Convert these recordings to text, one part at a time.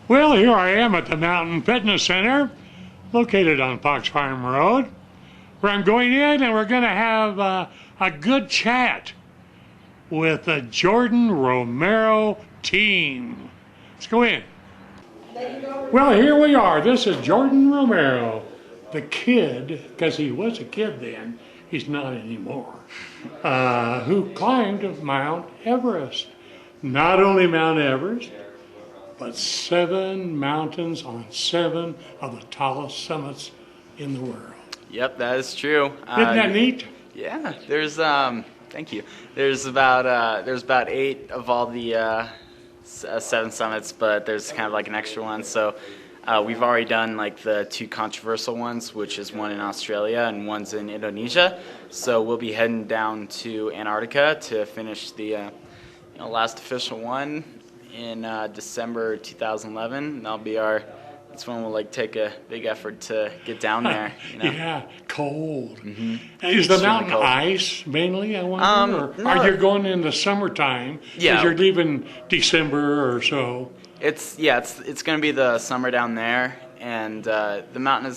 Well, here I am at the Mountain Fitness Center, located on Fox Farm Road, where I'm going in and we're going to have a good chat with the Jordan Romero team. Let's go in. Well, here we are. This is Jordan Romero, the kid, because he was a kid then, he's not anymore, who climbed Mount Everest. Not only Mount Everest, but 7 mountains on 7 of the tallest summits in the world. Yep, that is true. Isn't that neat? Yeah, there's thank you. There's about 8 of all the 7 summits, but there's kind of like an extra one. So we've already done like the 2 controversial ones, which is one in Australia and one's in Indonesia. So we'll be heading down to Antarctica to finish the last official one in December 2011. That's when we'll like take a big effort to get down there. Yeah, cold. Mm-hmm. Is the mountain ice mainly, I wonder? Or are you going in the summertime? Yeah. Because you're leaving December or so. It's going to be the summer down there, and the mountain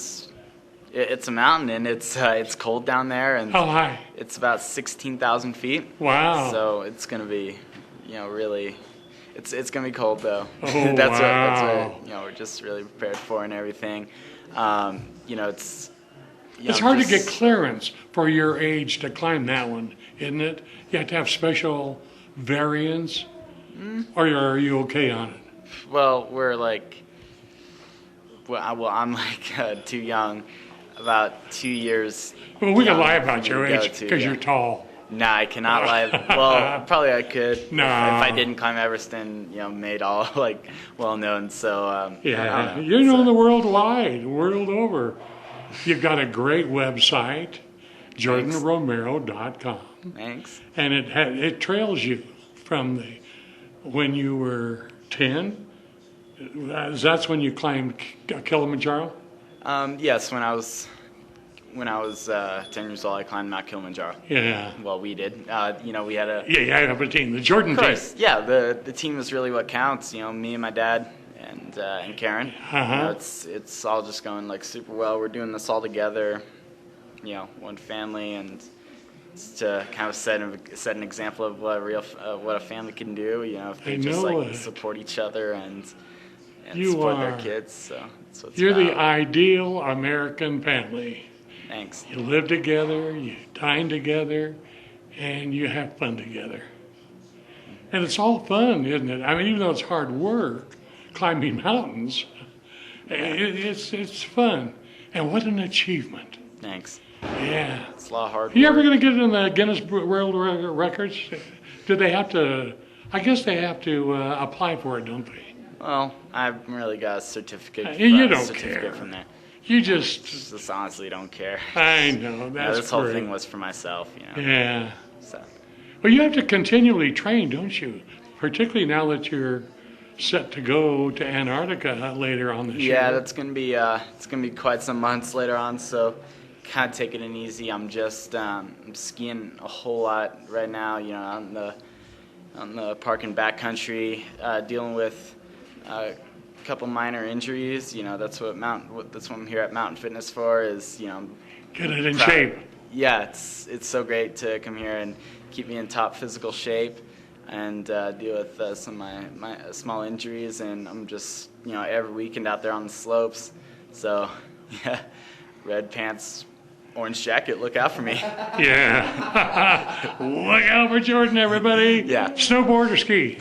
it's a mountain, and it's cold down there. And how high? It's about 16,000 feet. Wow. So it's going to be, really, it's going to be cold though. Oh, that's wow. what we're just really prepared for and everything. It's hard to get clearance for your age to climb that one, isn't it? You have to have special variants, or are you okay on it? Well, I'm like too young, about 2 years. Well, we can lie about your age because you're tall. Nah, I cannot lie. Well, probably I could. No. If I didn't climb Everest and made all like well known. So yeah, you're known the world over. You've got a great website, JordanRomero.com. Thanks. And it trails you from when you were 10. That's when you climbed Kilimanjaro? Yes, when I was 10 years old, I climbed Mount Kilimanjaro. Yeah. Well, we did. We had a... Yeah, you have a team, the Jordan team. Of course, yeah. The team is really what counts. Me and my dad and Karen. Uh-huh. It's all just going like super well. We're doing this all together, one family, and it's to kind of set an example of what a family can do. If they just support each other and support their kids. So that's what you're the ideal American family. Thanks. You live together, you dine together, and you have fun together. And it's all fun, isn't it? I mean, even though it's hard work, climbing mountains, it's fun. And what an achievement. Thanks. Yeah. It's a lot of hard work. You ever going to get it in the Guinness World Records? Do they have to, I guess they have to apply for it, don't they? Well, I haven't really got a certificate. You don't care. From there. You just honestly don't care. I know, that's this whole thing was for myself, Yeah. So. Well, you have to continually train, don't you? Particularly now that you're set to go to Antarctica later on this year. Yeah, that's gonna be quite some months later on. So, kind of taking it easy. I'm just I'm skiing a whole lot right now. On the park and backcountry, dealing with. Couple minor injuries, that's what I'm here at Mountain Fitness for. Is get it in shape. Yeah, it's so great to come here and keep me in top physical shape and deal with some of my small injuries. And I'm just every weekend out there on the slopes. So yeah, red pants, orange jacket. Look out for me. Yeah, look out for Jordan, everybody. Yeah. Snowboard or ski?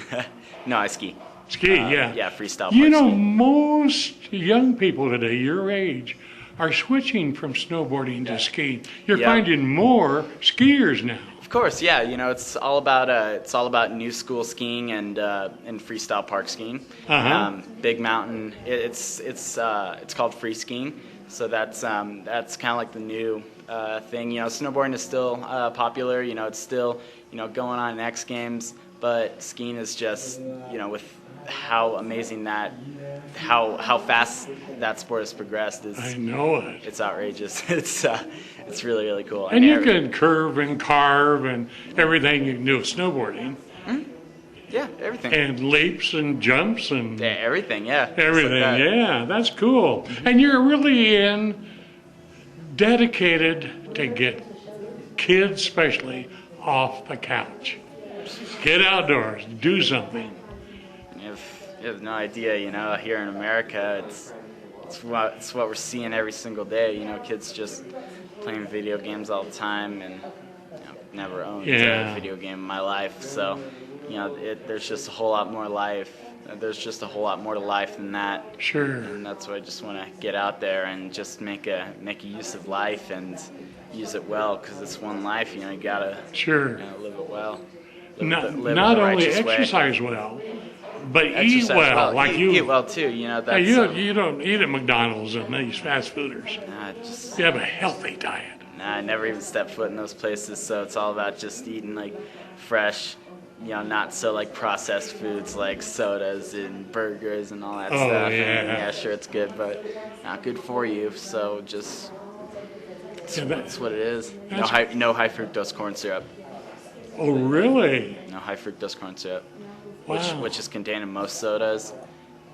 No, I ski. Ski, yeah. Yeah, freestyle. Most young people today, your age, are switching from snowboarding to skiing. You're finding more skiers now. Of course, yeah. It's all about new school skiing and freestyle park skiing. Big mountain. It's called free skiing. So that's kind of like the new thing. Snowboarding is still popular. It's still going on in X Games, but skiing is just with how amazing how fast that sport has progressed is. I know it. It's outrageous. It's really, really cool. And you can curve and carve and everything you can do with snowboarding. Yeah, everything. And leaps and jumps and Yeah, everything, yeah. everything. Like Yeah, that's cool. And you're really dedicated to get kids, especially, off the couch. Get outdoors, do something. You have no idea, here in America, it's what we're seeing every single day. Kids just playing video games all the time, and never owned a video game in my life. So, there's just a whole lot more life. There's just a whole lot more to life than that. Sure. And that's why I just want to get out there and just make a use of life and use it well, because it's one life. You gotta live it well. Not only exercise well, but eat well. Like eat well too. That's, you don't eat at McDonald's and these fast fooders. You have a healthy diet. Nah, I never even stepped foot in those places, so it's all about just eating like fresh, not so like processed foods like sodas and burgers and all that stuff. Yeah. And, yeah, sure, it's good, but not good for you. So just that's what it is. No high fructose corn syrup. Oh, really? No high fructose corn syrup, Wow. which is contained in most sodas,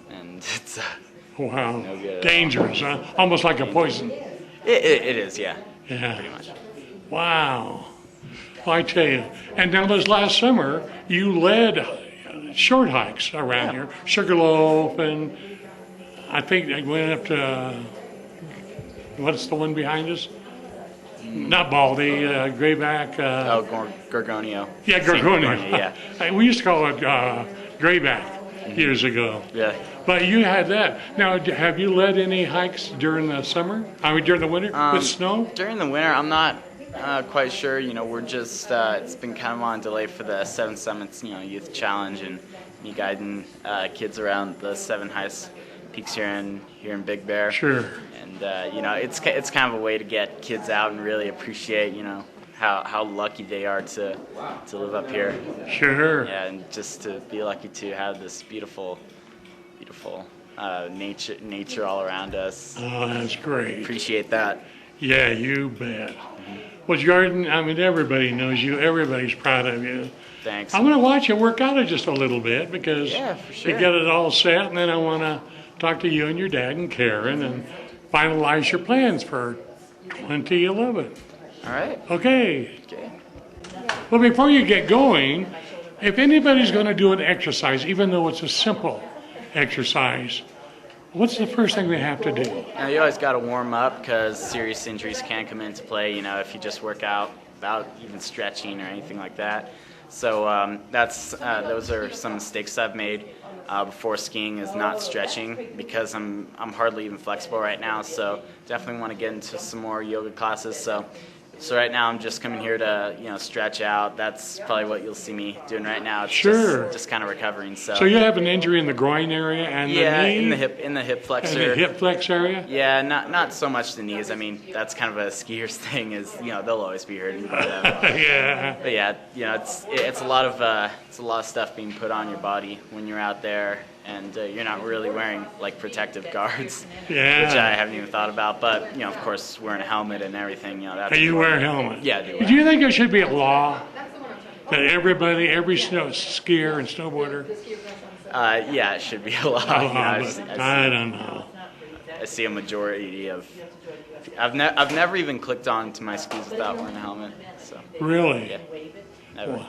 and it's Wow. no good. Dangerous, huh? Almost like a poison. It is, yeah. Yeah. Pretty much. Wow. Well, I tell you. And now this last summer, you led short hikes around here. Sugarloaf, and I think I went up to, what's the one behind us? Not Baldy, Grayback. Gorgonio. Yeah, Gorgonio. Yeah. We used to call it Grayback years ago. Yeah. But you had that. Now, have you led any hikes during the summer? I mean, during the winter with snow? During the winter, I'm not quite sure. We're just, it's been kind of on delay for the Seven Summits, Youth Challenge, and me guiding kids around the seven highest peaks here in Big Bear. Sure. And, it's kind of a way to get kids out and really appreciate, how lucky they are to live up here. Sure. Yeah, and just to be lucky to have this beautiful nature all around us. Oh, that's great. Appreciate that. Yeah, you bet. Well, Jordan, I mean, everybody knows you. Everybody's proud of you. Thanks. I'm going to watch you work out just a little bit because for sure. you get it all set, and then I want to talk to you and your dad and Karen and finalize your plans for 2011. All right. Okay. Well, before you get going, if anybody's going to do an exercise, even though it's a simple exercise, what's the first thing they have to do? Now, you always got to warm up because serious injuries can come into play, if you just work out without even stretching or anything like that. So those are some mistakes I've made before skiing, is not stretching, because I'm hardly even flexible right now. So definitely want to get into some more yoga classes. So right now I'm just coming here to stretch out. That's probably what you'll see me doing right now. It's just kind of recovering. So you have an injury in the groin area and the knee? in the hip flexor. And the hip flex area? Yeah, not so much the knees. I mean, that's kind of a skier's thing. Is they'll always be hurting. But, Yeah. But yeah, it's a lot of stuff being put on your body when you're out there, and you're not really wearing like protective guards, which I haven't even thought about. But of course, wearing a helmet and everything. That's You wear a helmet? Yeah, I do. Do you think there should be a law that every snow skier and snowboarder? Yeah, it should be a law. I don't know. I see a majority of. I've never even clicked on to my skis without wearing a helmet. So. Really? Yeah. Never.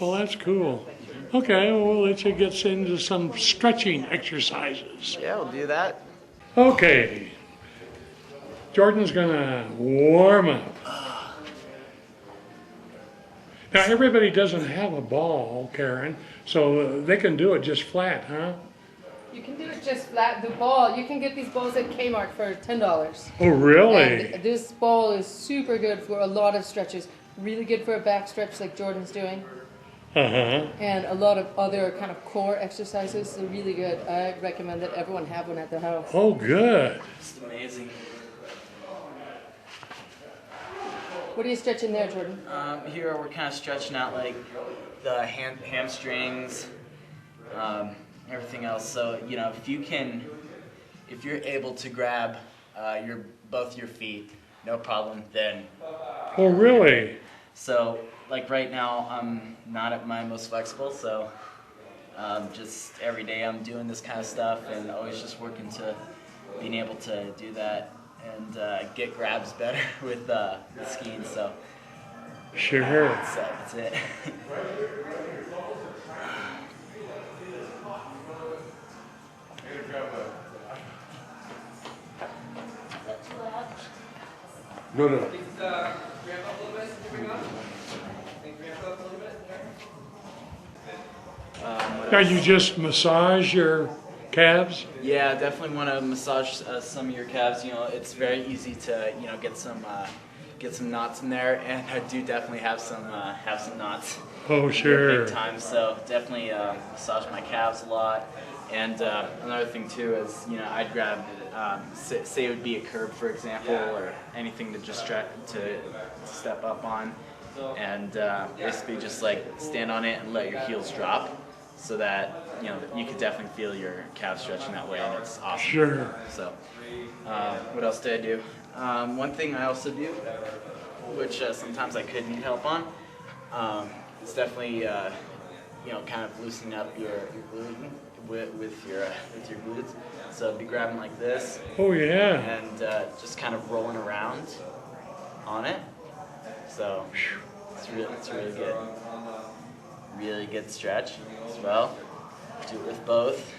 Well, that's cool. Okay, well, we'll let you get into some stretching exercises. Yeah, we'll do that. Okay. Jordan's going to warm up. Now, everybody doesn't have a ball, Karen, so they can do it just flat, huh? You can do it just flat. The ball, you can get these balls at Kmart for $10. Oh, really? And this ball is super good for a lot of stretches. Really good for a back stretch like Jordan's doing. Uh-huh. And a lot of other kind of core exercises. They're really good. I recommend that everyone have one at their house. Oh, good. It's amazing. What are you stretching there, Jordan? Here we're kind of stretching out like the hamstrings, everything else. So if you're able to grab both your feet, no problem. Then. Oh, really? So like right now, I'm not at my most flexible. So just every day I'm doing this kind of stuff, and always just working to being able to do that and get grabs better with skiing. So Sure. that's it. No, no. Now you just massage your calves? Yeah, definitely want to massage some of your calves. You know, it's very easy to get some knots in there, and I do definitely have some knots. Oh, sure. Big time. So definitely massage my calves a lot. And another thing too is, I'd grab, say it would be a curb, for example, or anything to just to step up on, and basically just like stand on it and let your heels drop, so that you could definitely feel your calves stretching that way, and it's awesome. Sure. So, what else did I do? One thing I also do, which sometimes I could need help on, is definitely kind of loosening up your gluten with your glutes. So be grabbing like this. Oh, yeah. And just kind of rolling around on it. So it's really good. Really good stretch as well. Do it with both.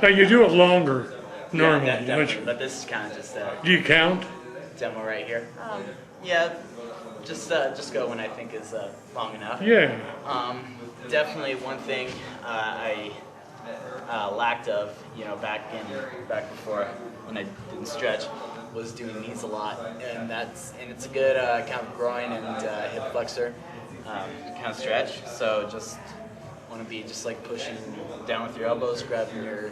Now you do it longer normally. Yeah, definitely. But this is kind of just do you count? Demo right here. Yeah, just go when I think is long enough. Yeah. Definitely one thing I lacked of, back before when I didn't stretch, was doing knees a lot, and it's a good kind of groin and hip flexor kind of stretch. So just want to be just like pushing down with your elbows, grabbing your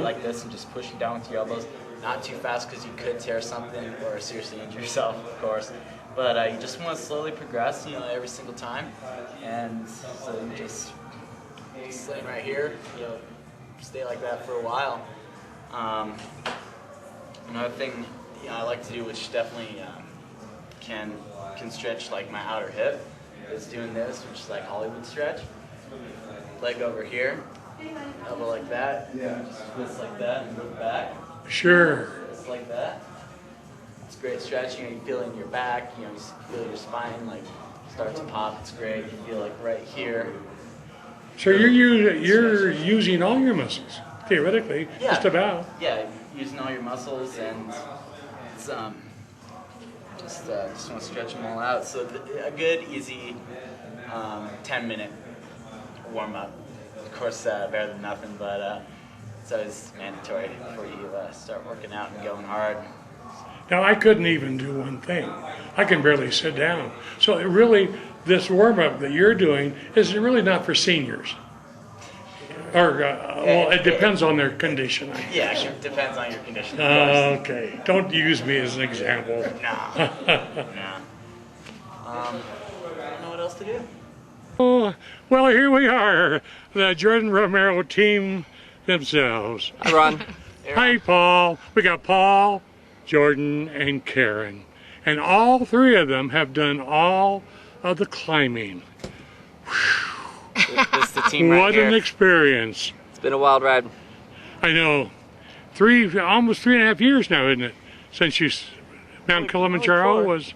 like this, and just pushing down with your elbows. Not too fast, because you could tear something or seriously injure yourself, of course. But you just want to slowly progress, every single time. And so you just laying right here, stay like that for a while. Another thing I like to do, which definitely can stretch like my outer hip, is doing this, which is like Hollywood stretch. Leg over here, elbow like that, just twist like that and move back. Sure. Just like that. It's great stretch. You feel it in your back. You feel your spine like start to pop. It's great. You feel like right here. So you're using all your muscles theoretically, just about. Yeah, using all your muscles, and it's just want to stretch them all out. So a good easy 10-minute warm up. Of course, better than nothing, but it's always mandatory before you start working out and going hard. Now, I couldn't even do one thing. I can barely sit down. So it really, this warm-up that you're doing is really not for seniors. Or, well, it depends on their condition, I guess. Yeah, it depends on your condition. Okay, don't use me as an example. No. I don't know what else to do. Oh, well, here we are, the Jordan Romero team themselves. Hi, Ron. Hi, Paul. We got Paul, Jordan, and Karen. And all three of them have done all of the climbing. This is the team right What here. an experience. It's been a wild ride. I know. Almost 3.5 years now, isn't it? Since Mount Kilimanjaro was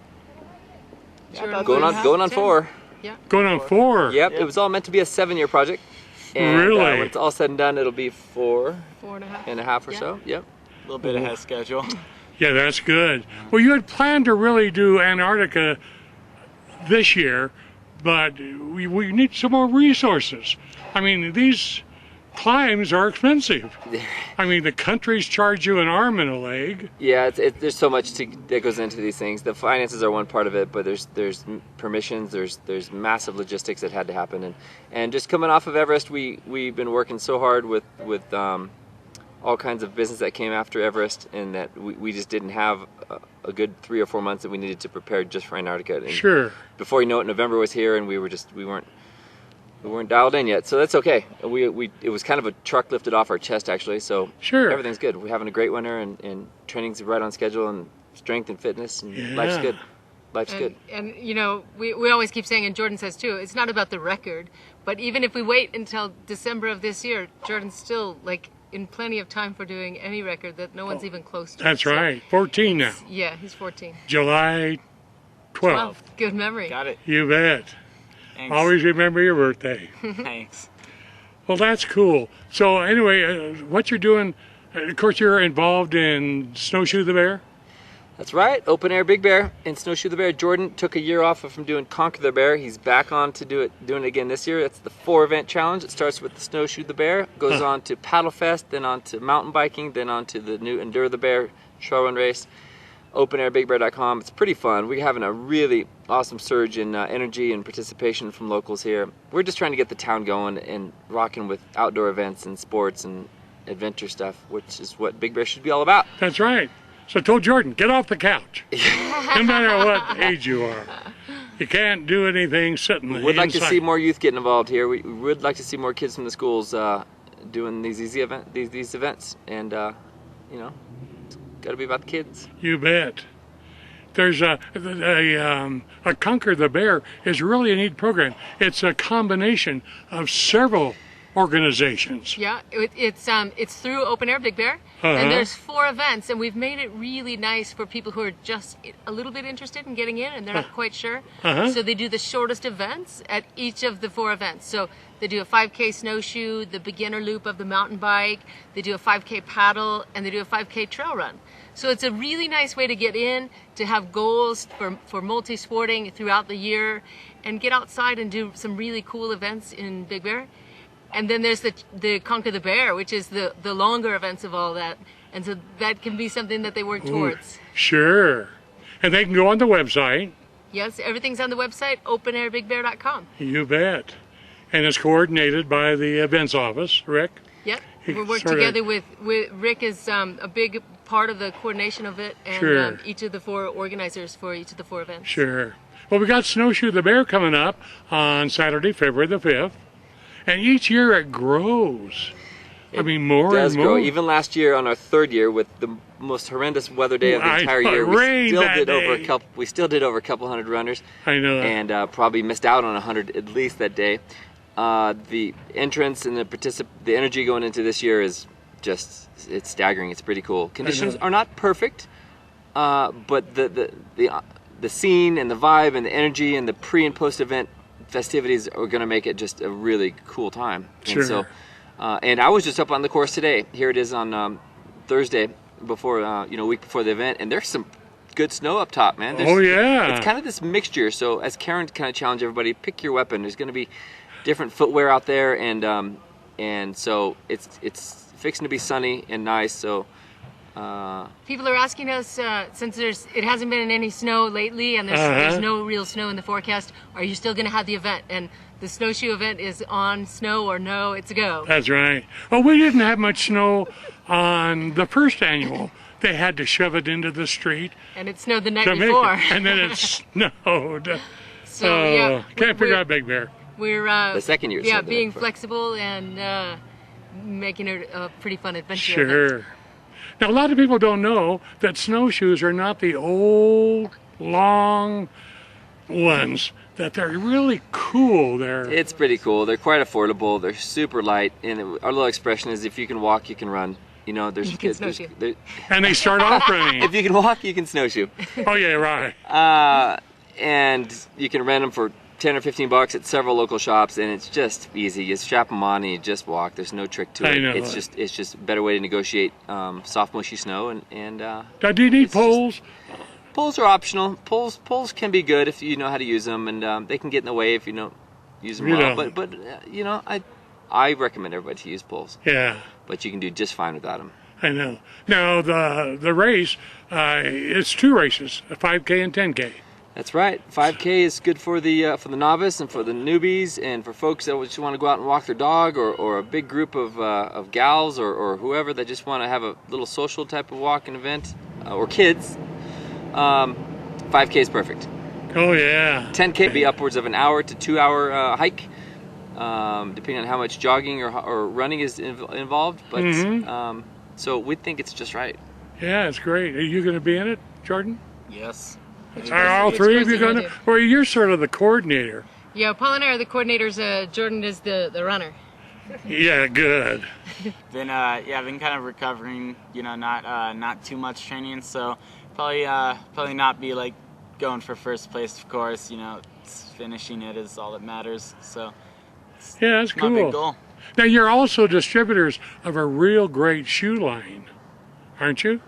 Going on 4. going on 4. Yep, it was all meant to be a 7-year project. And, Really? when it's all said and done, it'll be 4.5 and a half or so. Yep. A little bit ahead of schedule. Yeah, that's good. Well, you had planned to really do Antarctica this year, but we need some more resources. I mean, these climbs are expensive. I mean, the countries charge you an arm and a leg. Yeah, there's so much that goes into these things. The finances are one part of it, but there's permissions, there's massive logistics that had to happen, and just coming off of Everest, we've been working so hard with all kinds of business that came after Everest, and that we just didn't have a good 3 or 4 months that we needed to prepare just for Antarctica. And Sure. before you know it, November was here, and we weren't dialed in yet. So that's okay. It was kind of a truck lifted off our chest, actually. So Sure. everything's good. We're having a great winter, and training's right on schedule, and strength and fitness, and life's good. Life's good. And you know, we always keep saying, and Jordan says too, it's not about the record, but even if we wait until December of this year, Jordan's still like in plenty of time for doing any record that no one's even close to. That's right. 14 now. Yeah, he's 14. July 12th. Good memory. Got it. You bet. Thanks. Always remember your birthday. Thanks. Well, that's cool. So anyway, what you're doing, of course, you're involved in Snowshoe the Bear. That's right, Open Air Big Bear and Snowshoe the Bear. Jordan took a year off from doing Conquer the Bear. He's back on to doing it again this year. It's the 4-event challenge. It starts with the Snowshoe the Bear, goes on to Paddle Fest, then on to mountain biking, then on to the new Endure the Bear trail run race. OpenAirBigBear.com. It's pretty fun. We're having a really awesome surge in energy and participation from locals here. We're just trying to get the town going and rocking with outdoor events and sports and adventure stuff, which is what Big Bear should be all about. That's right. So I told Jordan, get off the couch. No matter what age you are. You can't do anything sitting inside. We'd like to see more youth getting involved here. We would like to see more kids from the schools doing these events. And, you know, it's got to be about the kids. You bet. There's a Conquer the Bear is really a neat program. It's a combination of several organizations. Yeah, it's through Open Air Big Bear, and there's 4 events, and we've made it really nice for people who are just a little bit interested in getting in, and they're not quite sure. So they do the shortest events at each of the 4 events. So they do a 5K snowshoe, the beginner loop of the mountain bike, they do a 5K paddle, and they do a 5K trail run. So it's a really nice way to get in, to have goals for multi-sporting throughout the year, and get outside and do some really cool events in Big Bear. And then there's the Conquer the Bear, which is the longer events of all that. And so that can be something that they work towards. Sure. And they can go on the website. Yes, everything's on the website, openairbigbear.com. You bet. And it's coordinated by the events office, Rick. Yep. We work together with Rick is a big part of the coordination of it, and Sure. each of the 4 organizers for each of the 4 events. Sure. Well, we got Snowshoe the Bear coming up on Saturday, February the 5th. And each year it grows. I mean, more and more. It does grow. Even last year, on our 3rd year, with the most horrendous weather day of the entire year, we still did over a couple hundred runners. I know that. And probably missed out on 100 at least that day. The entrance and the energy going into this year is just, it's staggering. It's pretty cool. Conditions are not perfect, but the scene and the vibe and the energy and the pre and post event festivities are going to make it just a really cool time. Sure. And so, and I was just up on the course today. Here it is on Thursday, before a week before the event, and there's some good snow up top, man. Oh yeah. It's kind of this mixture. So as Karen kind of challenged everybody, pick your weapon. There's going to be different footwear out there, and so it's fixing to be sunny and nice. So. People are asking us, since it hasn't been any snow lately, and there's no real snow in the forecast, are you still going to have the event? And the snowshoe event is on snow or no, it's a go. That's right. Well, we didn't have much snow on the first annual. They had to shove it into the street. And it snowed the night before. And then it snowed. So yeah, can't figure out Big Bear. We're the second year. Yeah, being flexible and making it a pretty fun adventure. Sure. Event. Now, a lot of people don't know that snowshoes are not the old, long ones, that they're really cool. It's pretty cool. They're quite affordable. They're super light. And our little expression is, if you can walk, you can run. You know, there's kids. And they start off running. If you can walk, you can snowshoe. Oh, yeah, right. And you can rent them for $10 or $15 at several local shops, and it's just easy. You strap them on and you just walk. There's no trick to it. I know. It's just a better way to negotiate soft, mushy snow. And now, do you need poles? Poles are optional. Poles can be good if you know how to use them, and they can get in the way if you don't use them well. But I recommend everybody to use poles. Yeah. But you can do just fine without them. I know. Now the race, it's 2 races, a 5K and 10K. That's right. 5K is good for the novice and for the newbies, and for folks that just want to go out and walk their dog, or a big group of gals or whoever that just want to have a little social type of walking event, or kids. 5K is perfect. Oh yeah. 10K would be upwards of an hour to 2 hour hike, depending on how much jogging or running is involved. But so we think it's just right. Yeah, it's great. Are you going to be in it, Jordan? Yes. Are all three of you going to? Or you're sort of the coordinator? Yeah, Paul and I are the coordinators. Jordan is the runner. Yeah, good. Been been kind of recovering. Not too much training, so probably not be like going for first place. Of course, finishing it is all that matters. So yeah, that's cool. My big goal. Now you're also distributors of a real great shoe line, aren't you?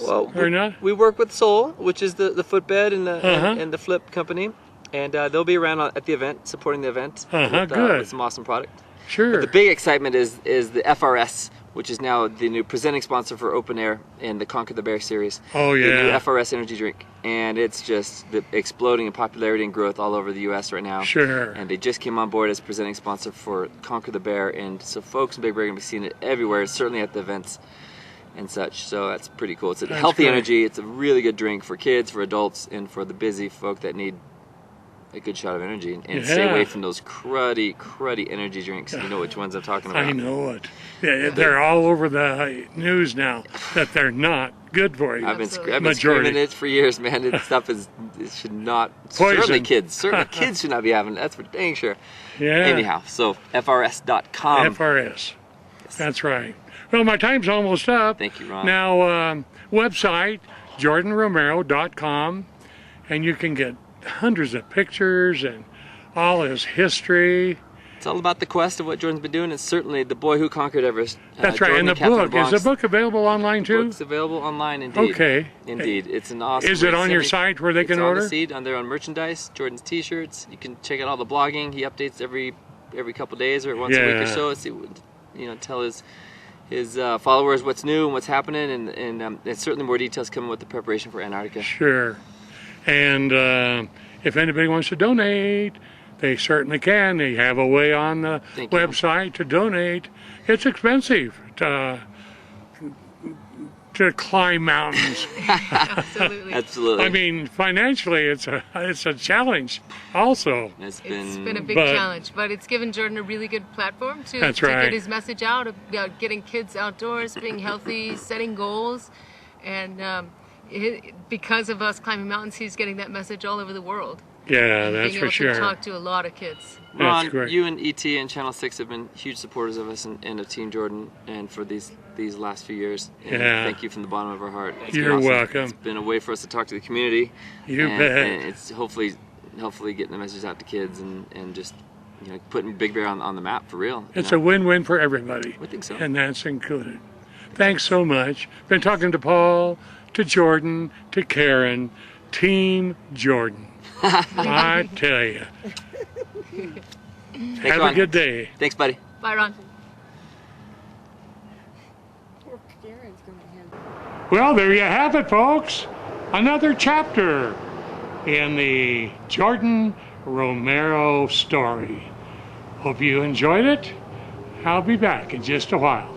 Well, or not? We work with Soul, which is the footbed and the flip company, and they'll be around at the event, supporting the event with some awesome product. Sure. But the big excitement is the FRS, which is now the new presenting sponsor for Open Air in the Conquer the Bear series. Oh yeah. The new FRS energy drink, and it's just exploding in popularity and growth all over the U.S. right now. Sure. And they just came on board as presenting sponsor for Conquer the Bear, and so folks in Big Bear are going to be seeing it everywhere, certainly at the events and such. So that's pretty cool. It's a healthy energy. It's a really good drink for kids, for adults, and for the busy folk that need a good shot of energy. And stay away from those cruddy energy drinks. You know which ones I'm talking about. I know it. Yeah, they're all over the news now that they're not good for you. I've been screaming it for years, man. This stuff it should not. Poison. Certainly kids should not be having it. That's for dang sure. Yeah. Anyhow, so FRS.com. FRS. Yes. That's right. Well, my time's almost up. Thank you, Ron. Now, website, JordanRomero.com, and you can get hundreds of pictures and all his history. It's all about the quest of what Jordan's been doing. It's certainly the boy who conquered Everest. That's right. And the book. Is the book available online too? The book's available online, indeed. Okay. Indeed. It's an awesome. Is it on your site where they can order? It's on the seat, on their own merchandise, Jordan's t-shirts. You can check out all the blogging. He updates every couple days or once a week or so. Tell his followers what's new and what's happening, and there's certainly more details coming with the preparation for Antarctica. Sure. And if anybody wants to donate, they certainly can. They have a way on the website to donate. It's expensive to climb mountains. Absolutely. I mean, financially, it's a challenge. Also, it's been a big challenge, but it's given Jordan a really good platform to get his message out about getting kids outdoors, being healthy, setting goals, and because of us climbing mountains, he's getting that message all over the world. Yeah, that's for sure. Being able to talk to a lot of kids. Ron, you and ET and Channel 6 have been huge supporters of us and of Team Jordan, and for these last few years. And thank you from the bottom of our heart. You're welcome. It's been a way for us to talk to the community. You bet. And it's hopefully getting the message out to kids and just putting Big Bear on the map for real. It's a win-win for everybody. I think so. And that's included. Thanks so much. Been talking to Paul, to Jordan, to Karen, Team Jordan. I tell you. Have a good day. Thanks, buddy. Bye, Ron. Well, there you have it, folks. Another chapter in the Jordan Romero story. Hope you enjoyed it. I'll be back in just a while.